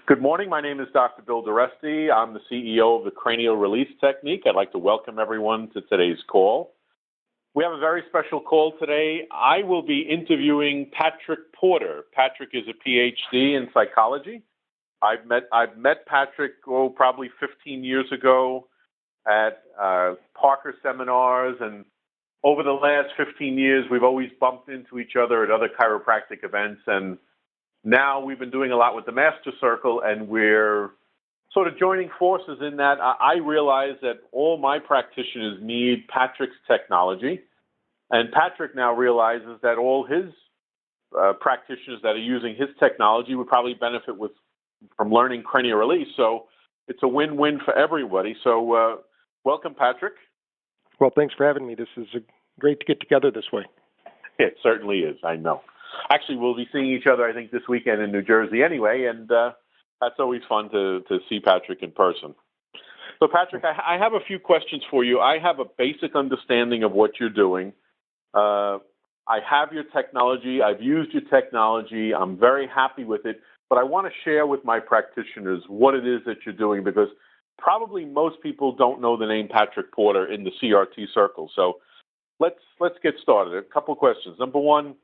Good morning. My name is Dr. Bill Doreste. I'm the CEO of the Cranial Release Technique. I'd like to welcome everyone to today's call. We have a very special call today. I will be interviewing Patrick Porter. Patrick is a PhD in psychology. I've met Patrick probably 15 years ago at Parker seminars, and over the last 15 years, we've always bumped into each other at other chiropractic events, and now we've been doing a lot with the Master Circle, and we're sort of joining forces in that. I realize that all my practitioners need Patrick's technology, and Patrick now realizes that all his practitioners that are using his technology would probably benefit from learning cranial release. So it's a win-win for everybody. So welcome, Patrick. Well, thanks for having me. This is great to get together this way. It certainly is, I know. Actually, we'll be seeing each other, I think, this weekend in New Jersey anyway, and that's always fun to see Patrick in person. So, Patrick, I have a few questions for you. I have a basic understanding of what you're doing. I have your technology. I've used your technology. I'm very happy with it, but I want to share with my practitioners what it is that you're doing, because probably most people don't know the name Patrick Porter in the CRT circle. So let's get started. A couple questions. Number one,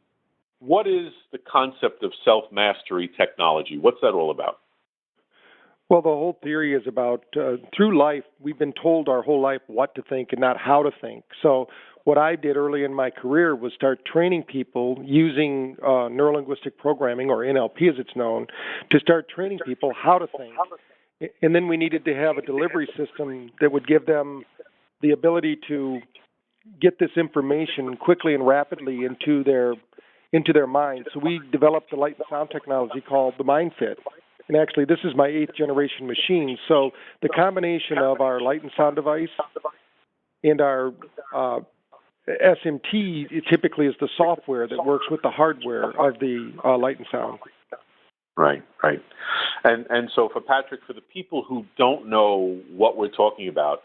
what is the concept of self-mastery technology? What's that all about? Well, the whole theory is about, through life, we've been told our whole life what to think and not how to think. So what I did early in my career was start training people using neurolinguistic programming, or NLP as it's known, to start training people how to think. And then we needed to have a delivery system that would give them the ability to get this information quickly and rapidly into their mind. So we developed a light and sound technology called the MindFit. And actually, this is my 8th generation machine. So the combination of our light and sound device and our SMT typically is the software that works with the hardware of the light and sound. Right. And so for Patrick, for the people who don't know what we're talking about,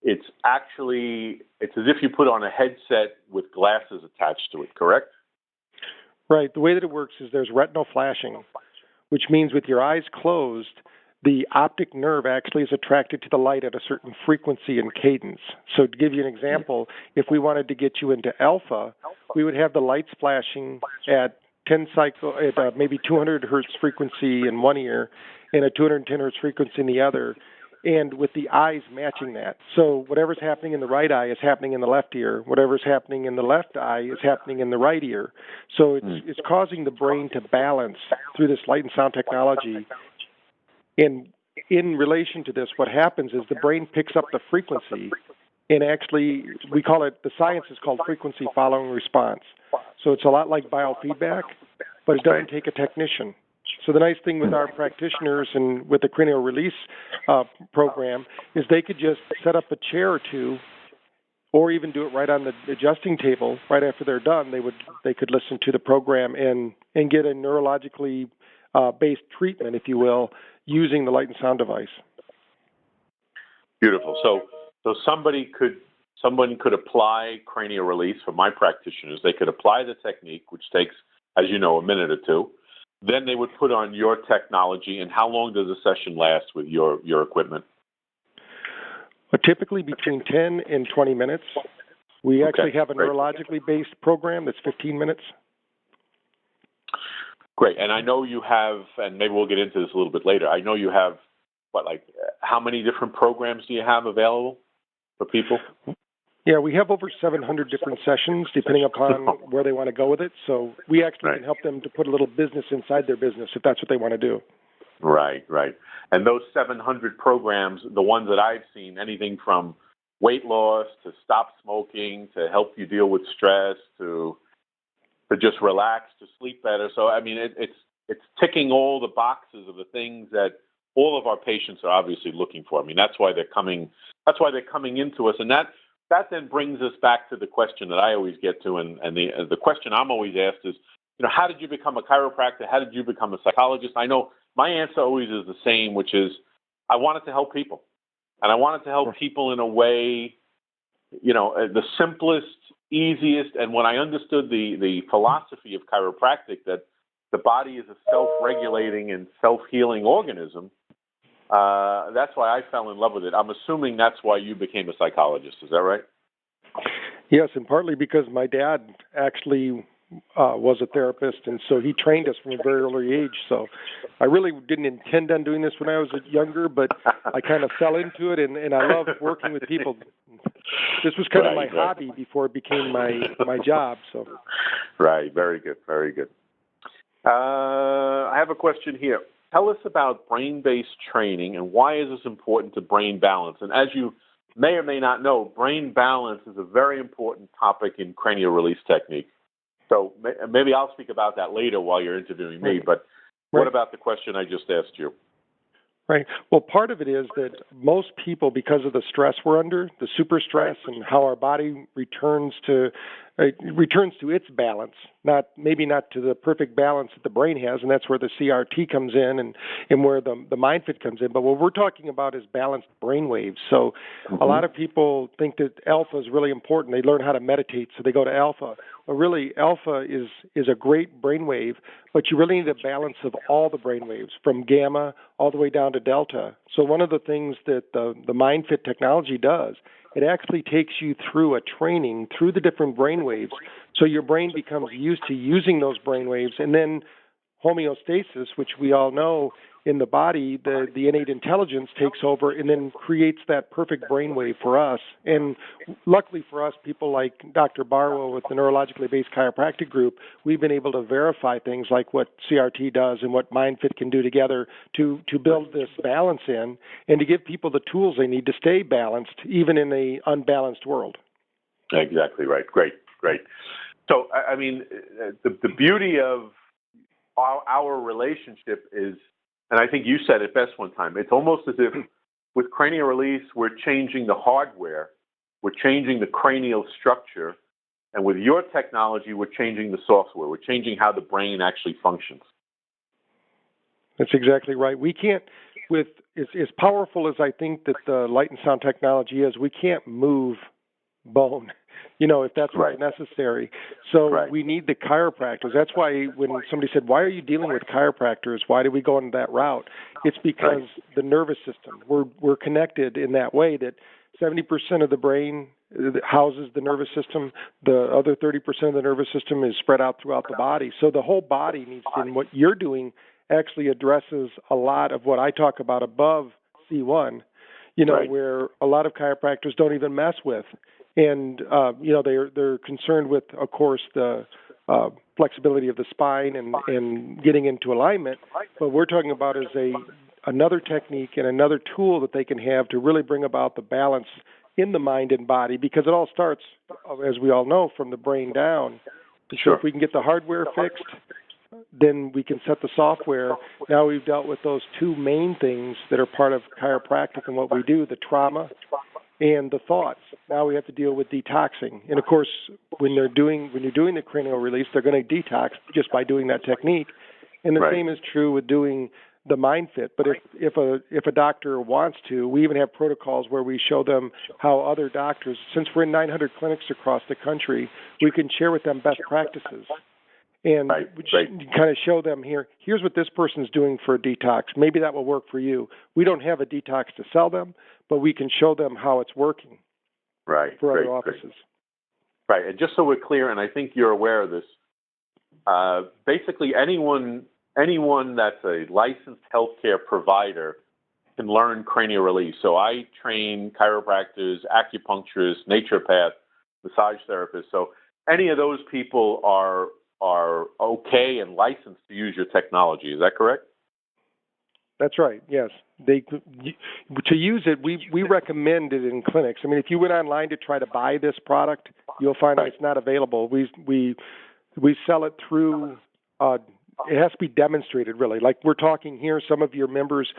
it's as if you put on a headset with glasses attached to it, correct? Right. The way that it works is there's retinal flashing, which means with your eyes closed, the optic nerve actually is attracted to the light at a certain frequency and cadence. So to give you an example, if we wanted to get you into alpha, we would have the lights flashing at maybe 200 hertz frequency in one ear and a 210 hertz frequency in the other, and with the eyes matching that. So whatever's happening in the right eye is happening in the left ear. Whatever's happening in the left eye is happening in the right ear. So it's causing the brain to balance through this light and sound technology. And in relation to this, what happens is the brain picks up the frequency, and actually we call it, the science is called frequency following response. So it's a lot like biofeedback, but it doesn't take a technician. So the nice thing with our practitioners and with the cranial release program is they could just set up a chair or two, or even do it right on the adjusting table right after they're done. They could listen to the program and get a neurologically based treatment, if you will, using the light and sound device. Beautiful. So someone could apply cranial release. For my practitioners, they could apply the technique, which takes, as you know, a minute or two. Then they would put on your technology. And how long does a session last with your equipment? Typically between 10 and 20 minutes. We actually have a neurologically based program that's 15 minutes. Great. And I know you have, and maybe we'll get into this a little bit later, I know you have, how many different programs do you have available for people? Yeah, we have over 700 different sessions, depending upon where they want to go with it. So we actually can help them to put a little business inside their business if that's what they want to do. Right. And those 700 programs, the ones that I've seen, anything from weight loss to stop smoking to help you deal with stress to just relax, to sleep better. So, I mean, it's ticking all the boxes of the things that all of our patients are obviously looking for. I mean, that's why they're coming into us. And that then brings us back to the question that I always get to, and the question I'm always asked is, how did you become a chiropractor? How did you become a psychologist? I know my answer always is the same, which is I wanted to help people. And I wanted to help people in a way, the simplest, easiest, and when I understood the philosophy of chiropractic, that the body is a self-regulating and self-healing organism. That's why I fell in love with it. I'm assuming that's why you became a psychologist. Is that right? Yes, and partly because my dad actually was a therapist, and so he trained us from a very early age. So I really didn't intend on doing this when I was younger, but I kind of fell into it, and I love working with people. This was kind of my hobby before it became my job. So, right, very good, very good. I have a question here. Tell us about brain-based training and why is this important to brain balance? And as you may or may not know, brain balance is a very important topic in cranial release technique. So maybe I'll speak about that later while you're interviewing me, but what about the question I just asked you? Right. Well, part of it is that most people, because of the stress we're under, the super stress, and how our body returns to its balance, maybe not to the perfect balance that the brain has, and that's where the CRT comes in and where the MindFit comes in. But what we're talking about is balanced brain waves. So a lot of people think that alpha is really important. They learn how to meditate, so they go to alpha. But really, alpha is a great brain wave, but you really need a balance of all the brain waves, from gamma all the way down to delta. So one of the things that the MindFit technology does, it actually takes you through a training through the different brain waves, so your brain becomes used to using those brain waves, and then homeostasis, which we all know in the body, the innate intelligence takes over and then creates that perfect brainwave for us. And luckily for us, people like Dr. Barlow with the Neurologically Based Chiropractic Group, we've been able to verify things like what CRT does and what MindFit can do together to build this balance in and to give people the tools they need to stay balanced, even in an unbalanced world. Exactly right. Great. So, I mean, the beauty of our relationship is, and I think you said it best one time, it's almost as if with cranial release, we're changing the hardware, we're changing the cranial structure, and with your technology, we're changing the software. We're changing how the brain actually functions. That's exactly right. We can't, as powerful as I think that the light and sound technology is, we can't move bone, if that's what's necessary. So we need the chiropractors. That's why when somebody said, why are you dealing with chiropractors? Why do we go in that route? It's because the nervous system, we're connected in that way that 70% of the brain houses the nervous system. The other 30% of the nervous system is spread out throughout the body. So the whole body needs to, and what you're doing actually addresses a lot of what I talk about above C1, where a lot of chiropractors don't even mess with. And, they're concerned with, of course, the flexibility of the spine and getting into alignment. But we're talking about is another technique and another tool that they can have to really bring about the balance in the mind and body, because it all starts, as we all know, from the brain down. So if we can get the hardware fixed, then we can set the software. Now we've dealt with those two main things that are part of chiropractic and what we do, the trauma and the thoughts. Now we have to deal with detoxing. And of course, when you're doing the cranial release, they're going to detox just by doing that technique. And the same is true with doing the MindFit. But if a doctor wants to, we even have protocols where we show them how other doctors, since we're in 900 clinics across the country, we can share with them best practices. And kind of show them here's what this person's doing for a detox. Maybe that will work for you. We don't have a detox to sell them, but we can show them how it's working for other offices. Right. And just so we're clear, and I think you're aware of this, basically anyone that's a licensed healthcare provider can learn cranial release. So I train chiropractors, acupuncturists, naturopaths, massage therapists. So any of those people are okay and licensed to use your technology. Is that correct? That's right. Yes. To use it, we recommend it in clinics. I mean, if you went online to try to buy this product, you'll find that it's not available. We sell it through. It has to be demonstrated, really. Like we're talking here, some of your members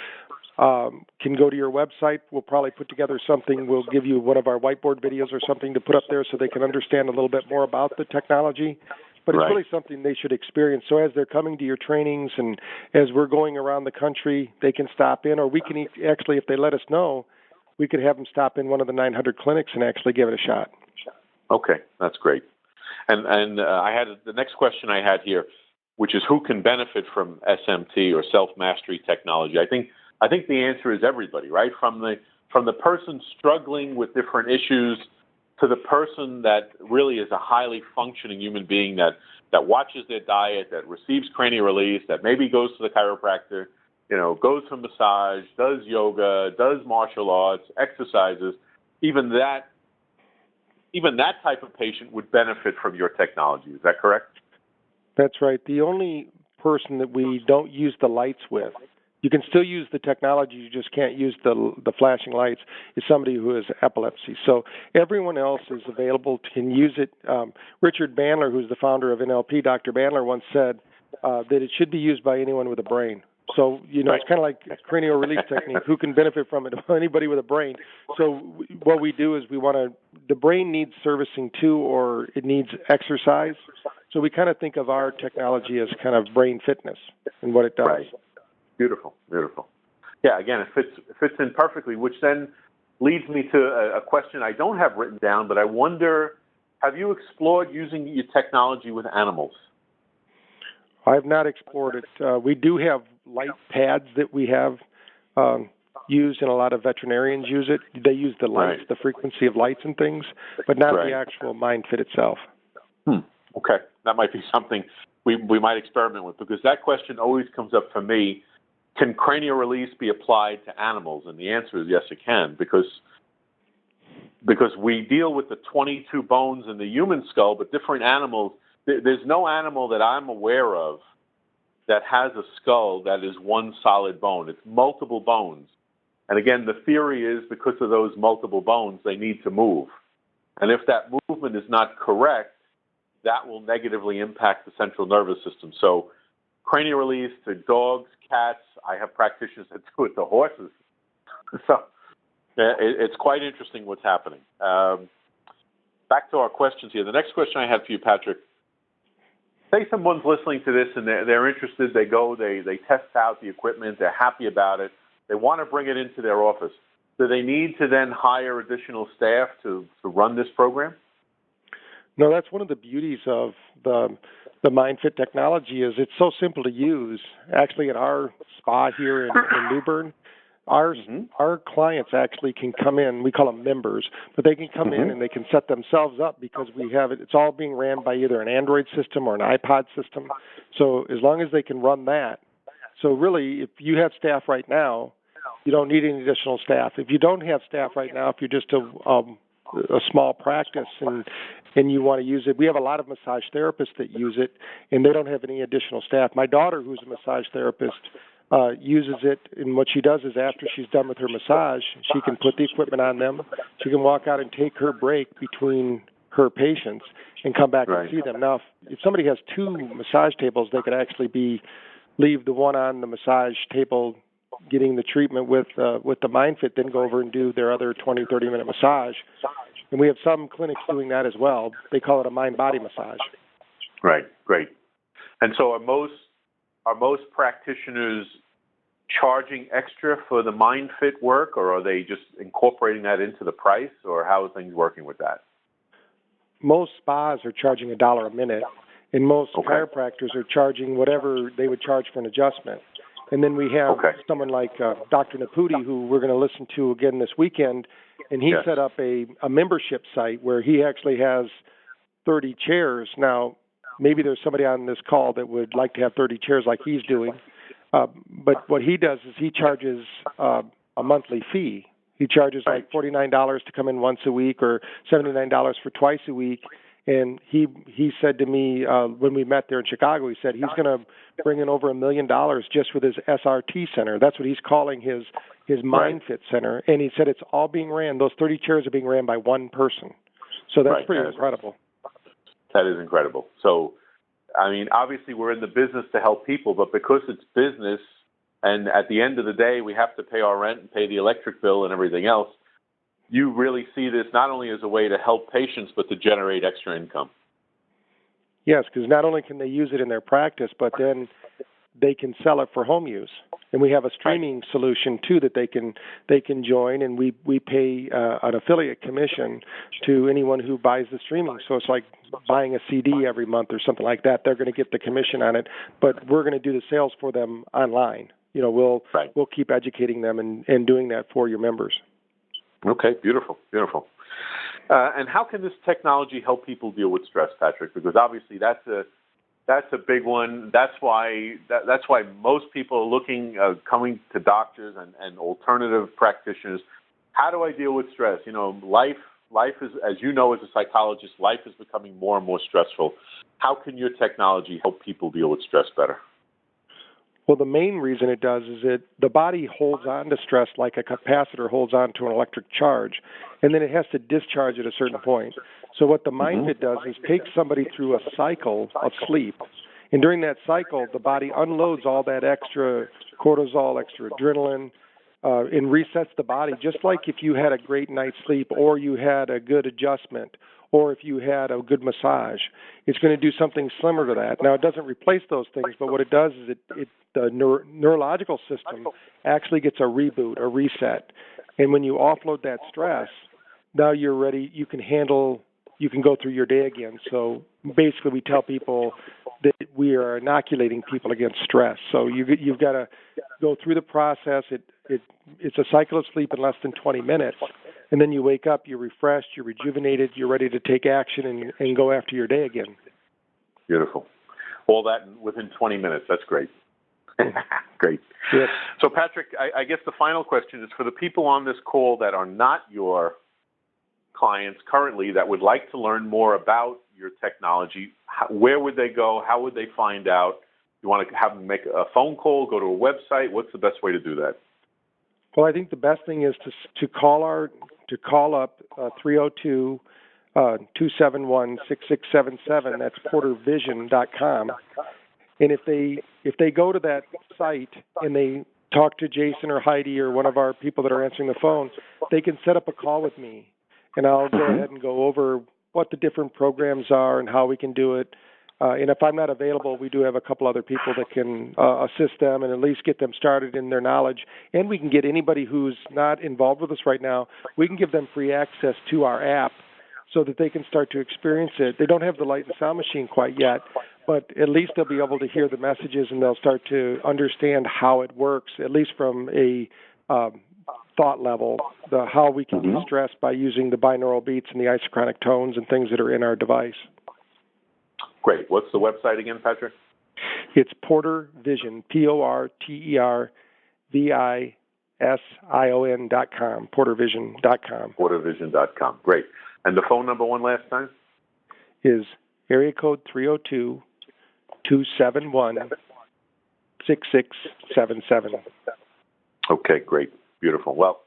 can go to your website. We'll probably put together something. We'll give you one of our whiteboard videos or something to put up there so they can understand a little bit more about the technology. But it's really something they should experience. So as they're coming to your trainings and as we're going around the country, they can stop in, or we can actually, if they let us know, we could have them stop in one of the 900 clinics and actually give it a shot. Okay, that's great. And I had the next question I had here. which is who can benefit from SMT or self-mastery technology. I think the answer is everybody, right? From the person struggling with different issues to the person that really is a highly functioning human being that watches their diet, that receives cranial release, that maybe goes to the chiropractor, goes for massage, does yoga, does martial arts, exercises. Even that type of patient would benefit from your technology. Is that correct? That's right. The only person that we don't use the lights with, you can still use the technology, you just can't use the flashing lights, is somebody who has epilepsy. So everyone else is available, can use it. Richard Bandler, who's the founder of NLP, Dr. Bandler once said that it should be used by anyone with a brain. So, Right. It's kind of like cranial release technique. Who can benefit from it? Anybody with a brain. So what we do is the brain needs servicing too, or it needs exercise. So we kind of think of our technology as kind of brain fitness and what it does. Right. Beautiful, beautiful. Yeah, again, it fits in perfectly, which then leads me to a question I don't have written down, but I wonder, have you explored using your technology with animals? I have not explored it. We do have light pads that we have used, and a lot of veterinarians use it. They use the lights, Right. the frequency of lights and things, but not Right. the actual MindFit itself. Okay, that might be something we might experiment with, because that question always comes up for me. Can cranial release be applied to animals? And the answer is yes, it can, because we deal with the 22 bones in the human skull, but different animals. There's no animal that I'm aware of that has a skull that is one solid bone. It's multiple bones. And again, the theory is because of those multiple bones, they need to move. And if that movement is not correct, that will negatively impact the central nervous system. So cranial release to dogs, cats, I have practitioners that do it to horses. So it's quite interesting what's happening. Back to our questions here. The next question I have for you, Patrick. Say someone's listening to this and they're interested. They go, they test out the equipment. They're happy about it. They want to bring it into their office. Do they need to then hire additional staff to run this program? No, that's one of the beauties of the MindFit technology is it's so simple to use. Actually, at our spa here in New Bern, our clients actually can come in. We call them members, but they can come in and they can set themselves up because we have it. It's all being ran by either an Android system or an iPod system. So as long as they can run that. So really, if you have staff right now, you don't need any additional staff. If you don't have staff right now, if you're just a small practice and you want to use it, we have a lot of massage therapists that use it, and they don't have any additional staff. My daughter, who's a massage therapist, uses it, and what she does is after she's done with her massage, she can put the equipment on them. She can walk out and take her break between her patients and come back and see them. Now, if somebody has two massage tables, they could actually leave the one on the massage table getting the treatment with the MindFit, then go over and do their other 20, 30-minute massage. And we have some clinics doing that as well. They call it a mind-body massage. Right, great. And so are most practitioners charging extra for the MindFit work, or are they just incorporating that into the price, or how are things working with that? Most spas are charging $1 a minute, and most chiropractors are charging whatever they would charge for an adjustment. And then we have someone like Dr. Naputi, who we're going to listen to again this weekend, and he set up a membership site where he actually has 30 chairs. Now, maybe there's somebody on this call that would like to have 30 chairs like he's doing, but what he does is he charges a monthly fee. He charges like $49 to come in once a week or $79 for twice a week. And he said to me when we met there in Chicago, he said he's going to bring in over $1 million just with his SRT center. That's what he's calling his MindFit center. And he said it's all being ran. Those 30 chairs are being ran by one person. So that's pretty incredible. That is incredible. So, I mean, obviously we're in the business to help people, but because it's business and at the end of the day we have to pay our rent and pay the electric bill and everything else, you really see this not only as a way to help patients, but to generate extra income. Yes, because not only can they use it in their practice, but then they can sell it for home use. And we have a streaming solution too that they can join, and we pay an affiliate commission to anyone who buys the streaming. So it's like buying a CD every month or something like that. They're going to get the commission on it, but we're going to do the sales for them online. We'll keep educating them and doing that for your members. Okay, beautiful. And how can this technology help people deal with stress, Patrick? Because obviously that's a big one. That's why most people are looking, coming to doctors and alternative practitioners. How do I deal with stress? Life is, as you know, as a psychologist, life is becoming more and more stressful. How can your technology help people deal with stress better? Well, the main reason it does is the body holds on to stress like a capacitor holds on to an electric charge, and then it has to discharge at a certain point. So what the MindFit does is take somebody through a cycle of sleep, and during that cycle, the body unloads all that extra cortisol, extra adrenaline, and resets the body, just like if you had a great night's sleep or you had a good adjustment or if you had a good massage. It's going to do something similar to that. Now, it doesn't replace those things, but what it does is the neurological system actually gets a reboot, a reset. And when you offload that stress, now you're ready, you can go through your day again. So basically we tell people that we are inoculating people against stress. So you've got to go through the process. It's a cycle of sleep in less than 20 minutes. And then you wake up, you're refreshed, you're rejuvenated, you're ready to take action and go after your day again. Beautiful. All that within 20 minutes. That's great. Great. Yes. So, Patrick, I guess the final question is for the people on this call that are not your clients currently that would like to learn more about your technology, where would they go? How would they find out? You want to have them make a phone call, go to a website? What's the best way to do that? Well, I think the best thing is to call up 302 271-6677. That's portervision.com. And if they go to that site and they talk to Jason or Heidi or one of our people that are answering the phone, they can set up a call with me, and I'll go ahead and go over what the different programs are and how we can do it. And if I'm not available, we do have a couple other people that can assist them and at least get them started in their knowledge. And we can get anybody who's not involved with us right now, we can give them free access to our app so that they can start to experience it. They don't have the light and sound machine quite yet, but at least they'll be able to hear the messages and they'll start to understand how it works, at least from a thought level, how we can de-stress by using the binaural beats and the isochronic tones and things that are in our device. Great. What's the website again, Patrick? It's Porter Vision, PorterVision.com, portervision.com. Portervision.com. Great. And the phone number one last time? Is area code 302-271-6677. Okay, great. Beautiful. Well,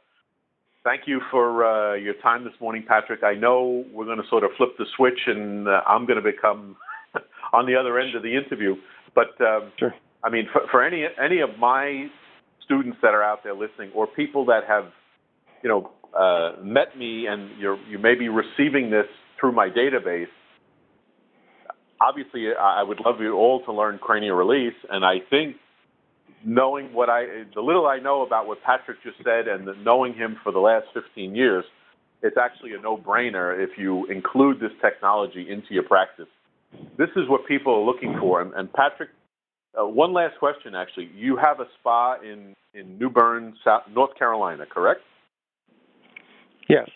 thank you for your time this morning, Patrick. I know we're going to sort of flip the switch and I'm going to become on the other end of the interview. But, sure. I mean, for any of my students that are out there listening or people that have, met me and you may be receiving this through my database, obviously I would love you all to learn cranial release. And I think knowing the little I know about what Patrick just said and knowing him for the last 15 years, it's actually a no-brainer if you include this technology into your practice. This is what people are looking for. And Patrick, one last question, actually. You have a spa in New Bern, North Carolina, correct? Yes.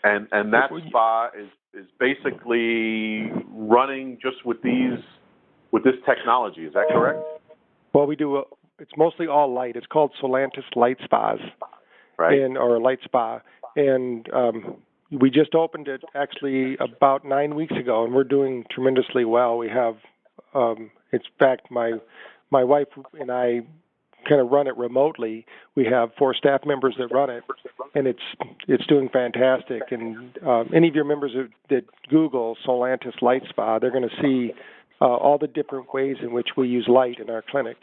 And that spa is basically running just with this technology. Is that correct? Well, we do. It's mostly all light. It's called Solantis Light Spas, right? Or Light Spa, and we just opened it actually about 9 weeks ago, and we're doing tremendously well. We have, in fact, my wife and I kind of run it remotely. We have 4 staff members that run it, and it's doing fantastic. And any of your members that Google Solantis Light Spa, they're going to see all the different ways in which we use light in our clinic.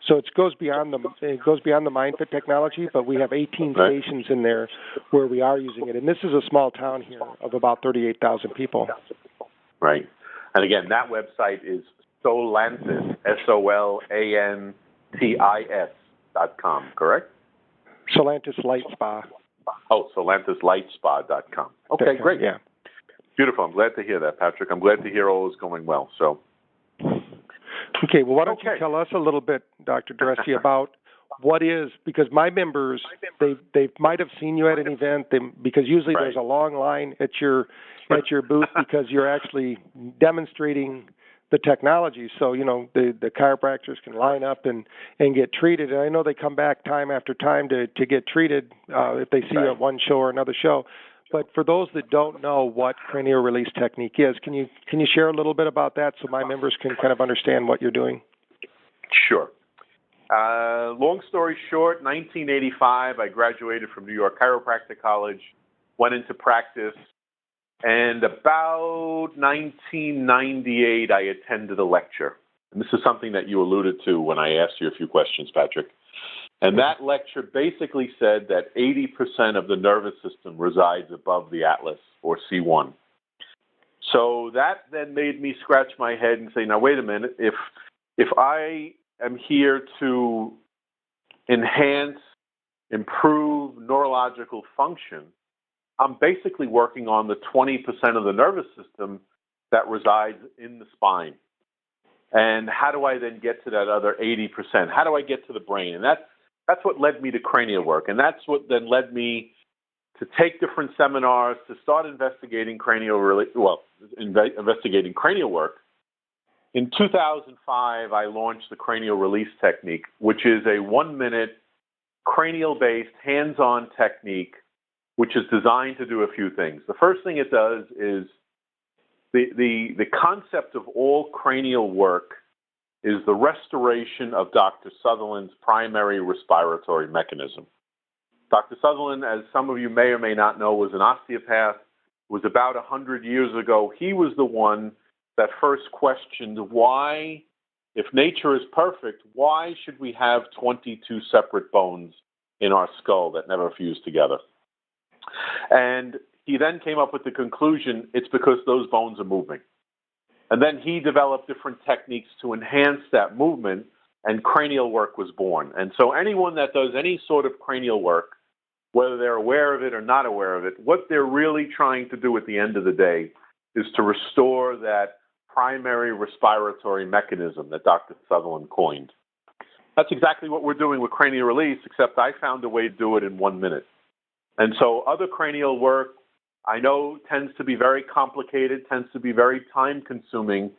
So it goes beyond the MindFit technology, but we have 18 stations in there where we are using it. And this is a small town here of about 38,000 people. Right. And again, that website is Solantis, Solantis, solantislightspa.com, correct? Solantis Light Spa. Oh, solantislightspa.com. Okay, great. Yeah. Beautiful. I'm glad to hear that, Patrick. I'm glad to hear all is going well. So, okay, well, why don't you tell us a little bit, Dr. Doreste, about what is, because my members, they might have seen you at an event, because usually there's a long line at your booth because you're actually demonstrating the technology. So, the chiropractors can line up and get treated. And I know they come back time after time to get treated if they see at one show or another show. But for those that don't know what cranial release technique is, can you share a little bit about that so my members can kind of understand what you're doing? Sure. Long story short, 1985, I graduated from New York Chiropractic College, went into practice, and about 1998, I attended a lecture. And this is something that you alluded to when I asked you a few questions, Patrick. And that lecture basically said that 80% of the nervous system resides above the atlas, or C1. So that then made me scratch my head and say, now, wait a minute, if I am here to enhance, improve neurological function, I'm basically working on the 20% of the nervous system that resides in the spine. And how do I then get to that other 80%? How do I get to the brain? And that's what led me to cranial work. And that's what then led me to take different seminars, to start investigating investigating cranial work. In 2005, I launched the cranial release technique, which is a 1-minute cranial-based hands-on technique, which is designed to do a few things. The first thing it does is the concept of all cranial work is the restoration of Dr. Sutherland's primary respiratory mechanism. Dr. Sutherland, as some of you may or may not know, was an osteopath. It was about 100 years ago. He was the one that first questioned why, if nature is perfect, why should we have 22 separate bones in our skull that never fuse together? And he then came up with the conclusion it's because those bones are moving. And then he developed different techniques to enhance that movement, and cranial work was born. And so anyone that does any sort of cranial work, whether they're aware of it or not aware of it, what they're really trying to do at the end of the day is to restore that primary respiratory mechanism that Dr. Sutherland coined. That's exactly what we're doing with cranial release, except I found a way to do it in 1 minute. And so other cranial work, I know, tends to be very complicated, tends to be very time-consuming.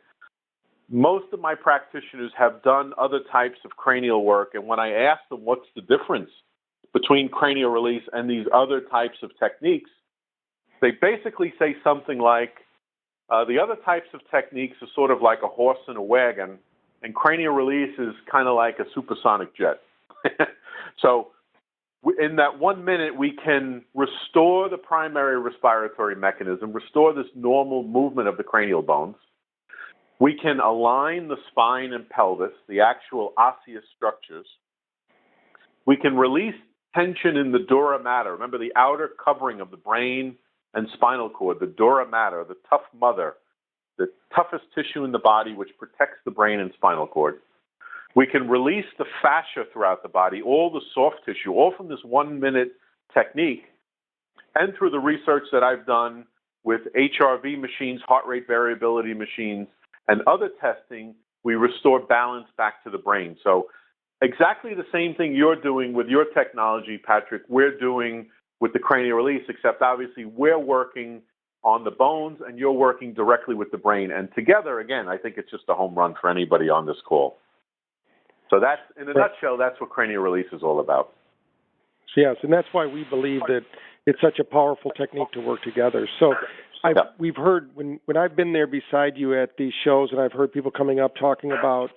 Most of my practitioners have done other types of cranial work, and when I ask them what's the difference between cranial release and these other types of techniques, they basically say something like, the other types of techniques are sort of like a horse and a wagon, and cranial release is kind of like a supersonic jet. So in that 1 minute, we can restore the primary respiratory mechanism, restore this normal movement of the cranial bones. We can align the spine and pelvis, the actual osseous structures. We can release tension in the dura mater. Remember the outer covering of the brain and spinal cord, the dura mater, the tough mother, the toughest tissue in the body which protects the brain and spinal cord. We can release the fascia throughout the body, all the soft tissue, all from this 1 minute technique. And through the research that I've done with HRV machines, heart rate variability machines, and other testing, we restore balance back to the brain. So exactly the same thing you're doing with your technology, Patrick, we're doing with the cranial release, except obviously we're working on the bones and you're working directly with the brain. And together, again, I think it's just a home run for anybody on this call. So that's, in a nutshell, that's what cranial release is all about. Yes, and that's why we believe that it's such a powerful technique to work together. So we've heard, when I've been there beside you at these shows, and I've heard people coming up talking about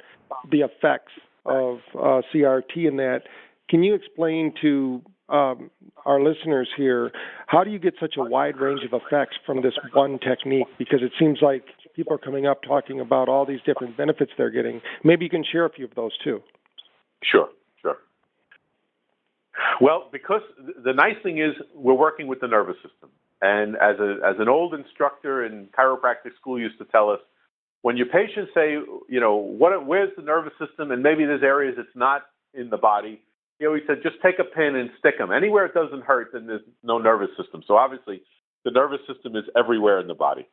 the effects of CRT and that, can you explain to our listeners here, how do you get such a wide range of effects from this one technique? Because it seems like people are coming up talking about all these different benefits they're getting. Maybe you can share a few of those too. Sure. Well, because the nice thing is we're working with the nervous system. And as an old instructor in chiropractic school used to tell us, when your patients say, where's the nervous system? And maybe there's areas it's not in the body. he always said, just take a pin and stick them. Anywhere it doesn't hurt, then there's no nervous system. So obviously, the nervous system is everywhere in the body.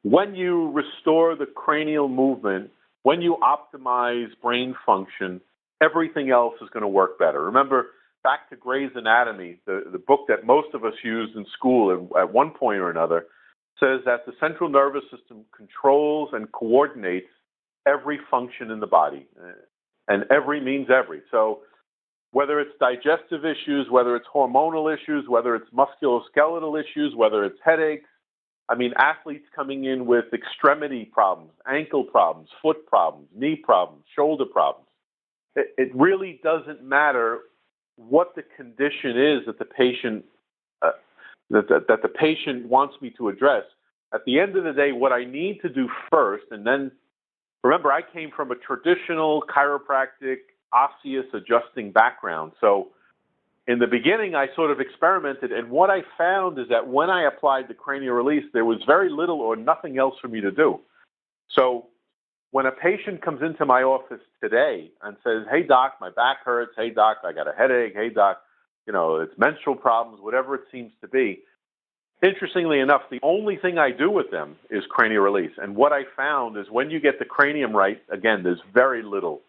When you restore the cranial movement, when you optimize brain function, everything else is going to work better. Remember, back to Gray's Anatomy, the book that most of us used in school at one point or another, says that the central nervous system controls and coordinates every function in the body. And every means every. So whether it's digestive issues, whether it's hormonal issues, whether it's musculoskeletal issues, whether it's headaches, I mean, athletes coming in with extremity problems, ankle problems, foot problems, knee problems, shoulder problems. It really doesn't matter what the condition is that the patient that the patient wants me to address. At the end of the day, what I need to do first, and then remember, I came from a traditional chiropractic osseous adjusting background. So in the beginning, I sort of experimented, and what I found is that when I applied the cranial release, there was very little or nothing else for me to do. So when a patient comes into my office today and says, hey, doc, my back hurts. Hey, doc, I got a headache. Hey, doc, it's menstrual problems, whatever it seems to be. Interestingly enough, the only thing I do with them is cranial release. And what I found is when you get the cranium right, again, there's very little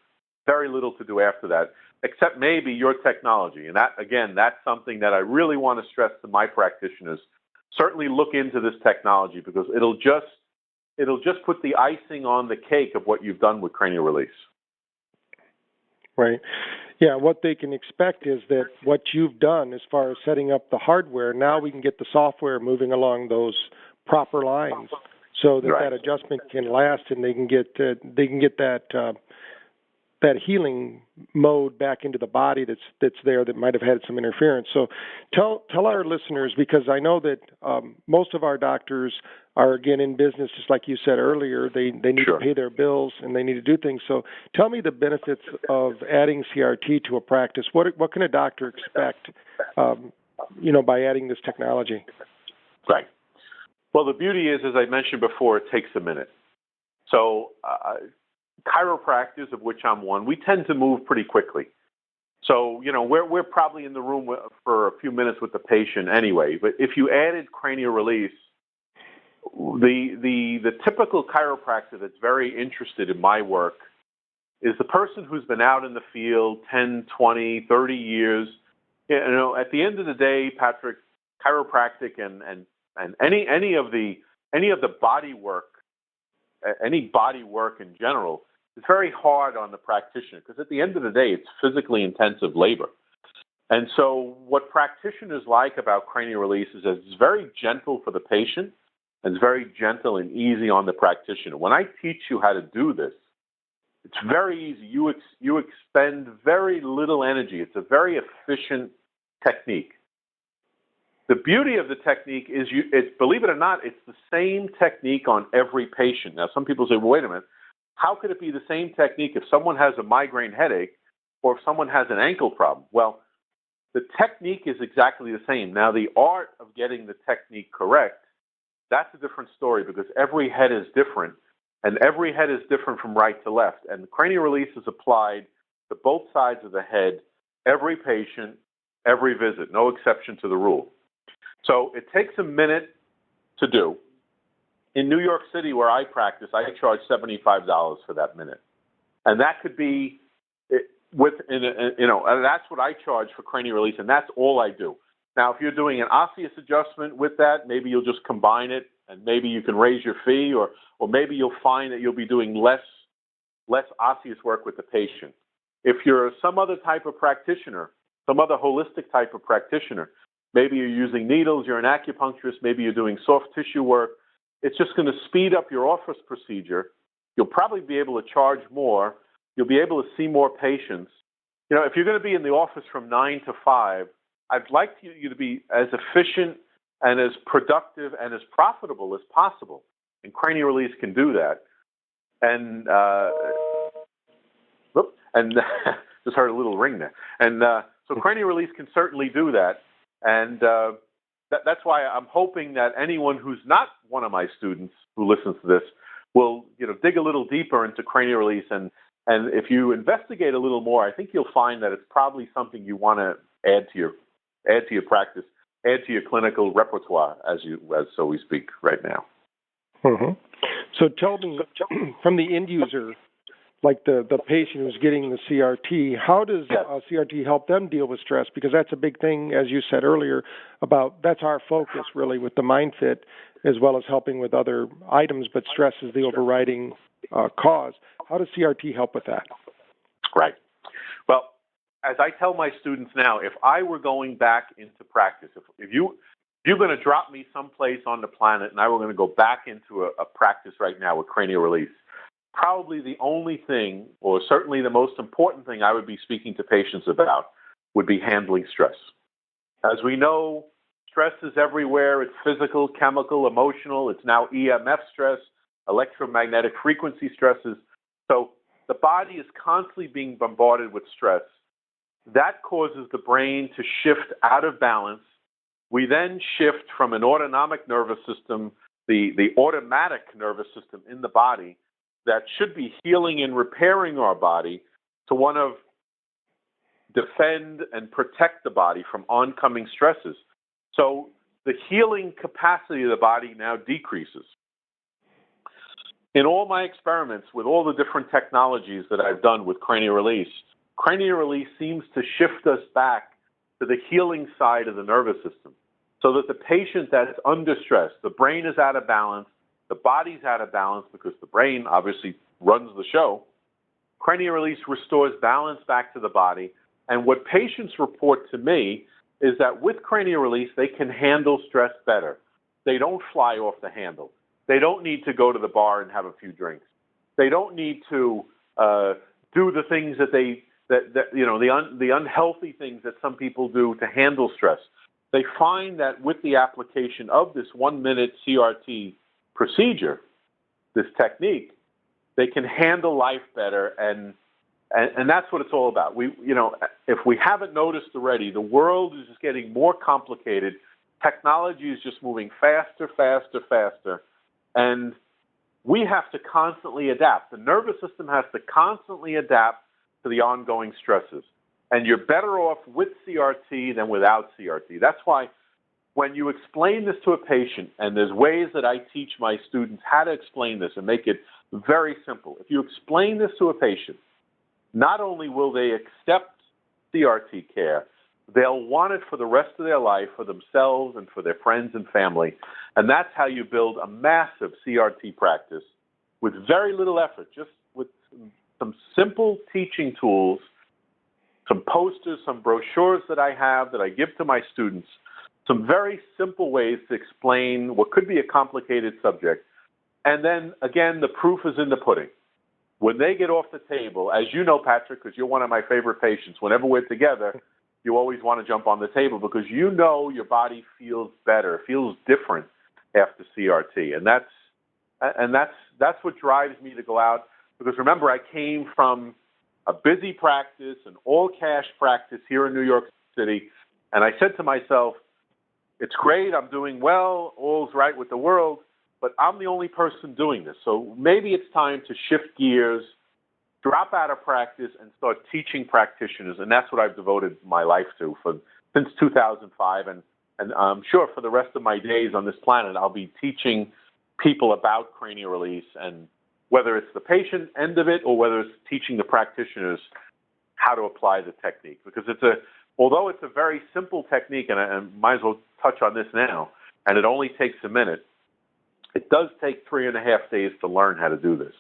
to do after that, except maybe your technology. And that, again, that's something that I really want to stress to my practitioners. Certainly look into this technology because it'll just put the icing on the cake of what you've done with cranial release. Right. Yeah, what they can expect is that what you've done as far as setting up the hardware, now we can get the software moving along those proper lines so that that adjustment can last and they can get that healing mode back into the body that's there that might have had some interference. So tell our listeners, because I know that most of our doctors are, again, in business, just like you said earlier. They need to pay their bills and they need to do things. So tell me the benefits of adding CRT to a practice. What can a doctor expect, by adding this technology? Right. Well, the beauty is, as I mentioned before, it takes a minute. So chiropractors, of which I'm one, we tend to move pretty quickly. So, we're probably in the room for a few minutes with the patient anyway. But if you added cranial release, the typical chiropractor that's very interested in my work is the person who's been out in the field 10, 20, 30 years. At the end of the day, Patrick, chiropractic and any of the body work, any body work in general, is very hard on the practitioner because at the end of the day, it's physically intensive labor. And so what practitioners like about cranial release is that it's very gentle for the patient and it's very gentle and easy on the practitioner. When I teach you how to do this, it's very easy. You expend very little energy. It's a very efficient technique. The beauty of the technique is, believe it or not, it's the same technique on every patient. Now, some people say, well, wait a minute, how could it be the same technique if someone has a migraine headache or if someone has an ankle problem? Well, the technique is exactly the same. Now, the art of getting the technique correct, that's a different story because every head is different, and every head is different from right to left. And the cranial release is applied to both sides of the head, every patient, every visit, no exception to the rule. So it takes a minute to do. In New York City, where I practice, I charge $75 for that minute. And that could be and that's what I charge for cranial release, and that's all I do. Now, if you're doing an osseous adjustment with that, maybe you'll just combine it, and maybe you can raise your fee, or maybe you'll find that you'll be doing less osseous work with the patient. If you're some other type of practitioner, some other holistic type of practitioner, maybe you're using needles, you're an acupuncturist, maybe you're doing soft tissue work, it's just going to speed up your office procedure. You'll probably be able to charge more. You'll be able to see more patients. If you're going to be in the office from 9 to 5, I'd like you to be as efficient and as productive and as profitable as possible. And cranial release can do that. And just heard a little ring there. And so cranial release can certainly do that. And that's why I'm hoping that anyone who's not one of my students who listens to this will, dig a little deeper into cranial release and And if you investigate a little more, I think you'll find that it's probably something you want to add to your practice, add to your clinical repertoire, as so we speak right now. Mm-hmm. So tell me, from the end user, like the patient who's getting the CRT, how does CRT help them deal with stress? Because that's a big thing, as you said earlier, that's our focus really with the MindFit, as well as helping with other items, but stress is the overriding cause. How does CRT help with that? Right. Well, as I tell my students now, if I were going back into practice, if you're going to drop me someplace on the planet and I were going to go back into a practice right now with cranial release, probably the only thing, or certainly the most important thing I would be speaking to patients about would be handling stress. As we know, stress is everywhere. It's physical, chemical, emotional. It's now EMF stress, electromagnetic frequency stresses. So the body is constantly being bombarded with stress. That causes the brain to shift out of balance. We then shift from an autonomic nervous system, the automatic nervous system in the body, that should be healing and repairing our body, to one of defend and protect the body from oncoming stresses. So the healing capacity of the body now decreases. In all my experiments with all the different technologies that I've done with cranial release seems to shift us back to the healing side of the nervous system, so that the patient that's under stress, the brain is out of balance, the body's out of balance because the brain obviously runs the show. Cranial release restores balance back to the body. And what patients report to me is that with cranial release, they can handle stress better. They don't fly off the handle. They don't need to go to the bar and have a few drinks. They don't need to do the things the unhealthy things that some people do to handle stress. They find that with the application of this 1-minute CRT procedure, this technique, they can handle life better, and that's what it's all about. If we haven't noticed already, the world is just getting more complicated. Technology is just moving faster, and we have to constantly adapt. The nervous system has to constantly adapt to the ongoing stresses, and you're better off with CRT than without CRT. That's why when you explain this to a patient, and there's ways that I teach my students how to explain this and make it very simple. If you explain this to a patient, not only will they accept CRT care, they'll want it for the rest of their life, for themselves and for their friends and family. And that's how you build a massive CRT practice with very little effort, just with some simple teaching tools, some posters, some brochures that I have that I give to my students, some very simple ways to explain what could be a complicated subject. And then, again, the proof is in the pudding. When they get off the table, as you know, Patrick, because you're one of my favorite patients, whenever we're together, you always want to jump on the table because you know your body feels better, feels different after CRT. And that's what drives me to go out. Because remember, I came from a busy practice, an all-cash practice here in New York City, and I said to myself, it's great, I'm doing well, all's right with the world, but I'm the only person doing this. So maybe it's time to shift gears, drop out of practice, and start teaching practitioners. And that's what I've devoted my life to since 2005. And I'm sure for the rest of my days on this planet, I'll be teaching people about cranial release, and whether it's the patient end of it or whether it's teaching the practitioners how to apply the technique. Because although it's a very simple technique, and I might as well touch on this now, and it only takes a minute, it does take 3.5 days to learn how to do this.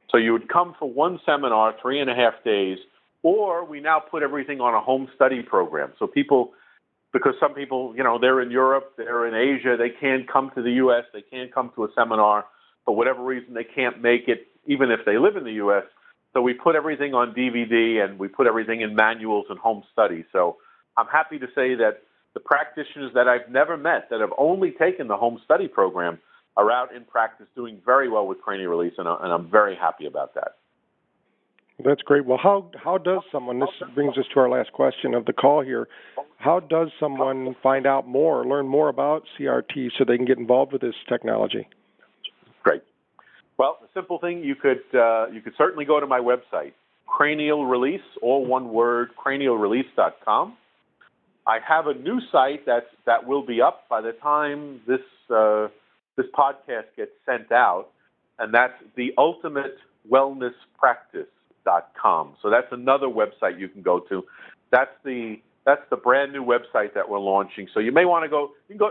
So you would come for one seminar, 3.5 days, or we now put everything on a home study program. So because some people, they're in Europe, they're in Asia, they can't come to the U.S., they can't come to a seminar. For whatever reason, they can't make it, even if they live in the U.S. So we put everything on DVD, and we put everything in manuals and home studies. So I'm happy to say that the practitioners that I've never met that have only taken the home study program are out in practice doing very well with cranial release, and I'm very happy about that. That's great. Well, how does someone, this brings us to our last question of the call here, how does someone find out more, learn more about CRT so they can get involved with this technology? Great. Well, the simple thing, you could certainly go to my website, Cranial Release, all one word, cranialrelease.com. I have a new site that will be up by the time this podcast gets sent out, and that's theultimatewellnesspractice.com. So that's another website you can go to. That's the brand new website that we're launching. So you may want to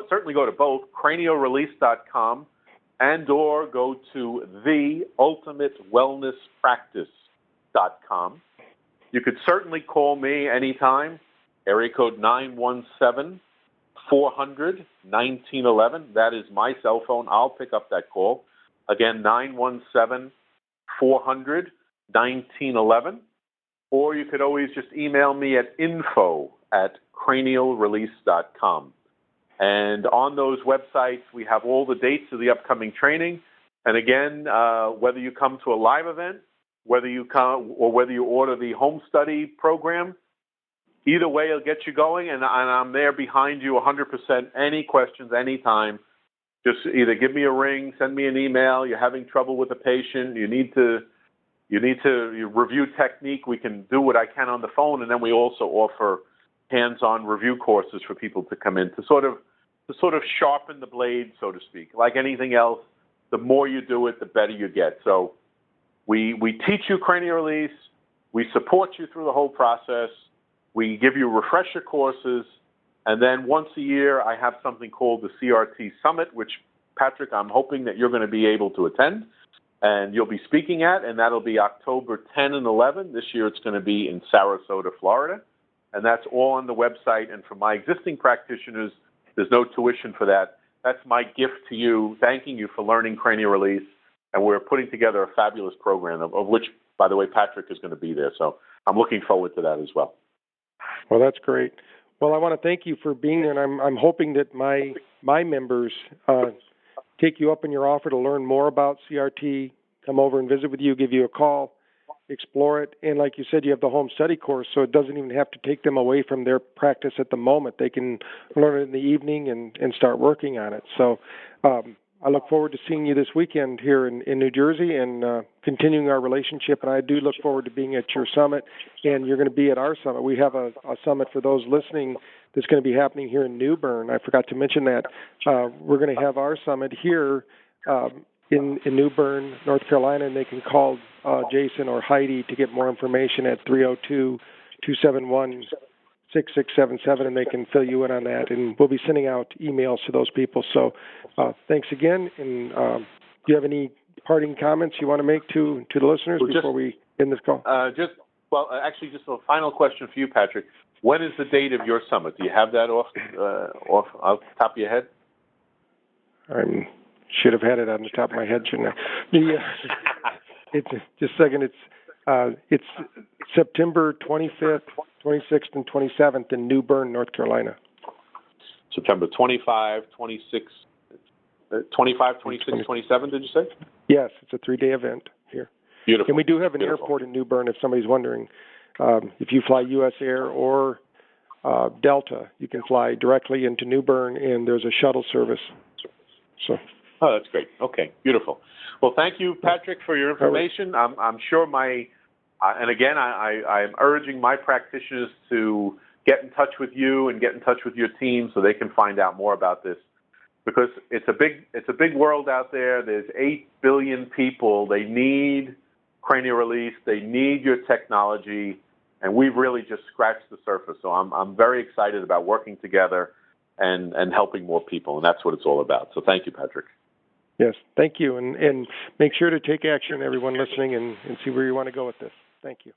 certainly go to both, cranialrelease.com and or go to theultimatewellnesspractice.com. You could certainly call me anytime, area code 917-400-1911. That is my cell phone. I'll pick up that call. Again, 917-400-1911. Or you could always just email me at info@cranialrelease.com. And on those websites, we have all the dates of the upcoming training. And again, whether you come to a live event, whether you come or whether you order the home study program, either way, it'll get you going. And I'm there behind you 100%. Any questions, anytime, just either give me a ring, send me an email. You're having trouble with a patient. You need to review technique. We can do what I can on the phone. And then we also offer hands-on review courses for people to come in to sort of sharpen the blade, so to speak. Like anything else, the more you do it, the better you get. So we teach you cranial release. We support you through the whole process. We give you refresher courses. And then once a year, I have something called the CRT Summit, which, Patrick, I'm hoping that you're going to be able to attend. And you'll be speaking at, and that'll be October 10 and 11. This year it's going to be in Sarasota, Florida. And that's all on the website. And for my existing practitioners, there's no tuition for that. That's my gift to you, thanking you for learning cranial release. And we're putting together a fabulous program, of which, by the way, Patrick is going to be there. So I'm looking forward to that as well. Well, that's great. Well, I want to thank you for being there, and I'm hoping that my members take you up on your offer to learn more about CRT, come over and visit with you, give you a call, explore it. And like you said, you have the home study course, so it doesn't even have to take them away from their practice at the moment. They can learn it in the evening and start working on it. So I look forward to seeing you this weekend here in New Jersey and continuing our relationship. And I do look forward to being at your summit, and you're going to be at our summit. We have a summit for those listening that's going to be happening here in New Bern. I forgot to mention that. We're going to have our summit here in New Bern, North Carolina, and they can call Jason or Heidi to get more information at 302-271-6677, and they can fill you in on that. And we'll be sending out emails to those people. So thanks again. And do you have any parting comments you want to make to the listeners before we end this call? Just a final question for you, Patrick. When is the date of your summit? Do you have that off the top of your head? I should have had it on the top of my head, shouldn't I? It's just a second. It's September 25th, 26th, and 27th in New Bern, North Carolina. September 25, 26, 27, did you say? Yes, it's a 3-day event here. Beautiful. And we do have an airport in New Bern, if somebody's wondering. If you fly U.S. Air or Delta, you can fly directly into New Bern, and there's a shuttle service. So. Oh, that's great. Okay, beautiful. Well, thank you, Patrick, for your information. I'm sure and again, I'm urging my practitioners to get in touch with you and get in touch with your team so they can find out more about this, because it's a big world out there. There's 8 billion people. They need cranial release. They need your technology, and we've really just scratched the surface. So I'm very excited about working together and helping more people, and that's what it's all about. So thank you, Patrick. Yes, thank you. And make sure to take action, everyone listening, and see where you want to go with this. Thank you.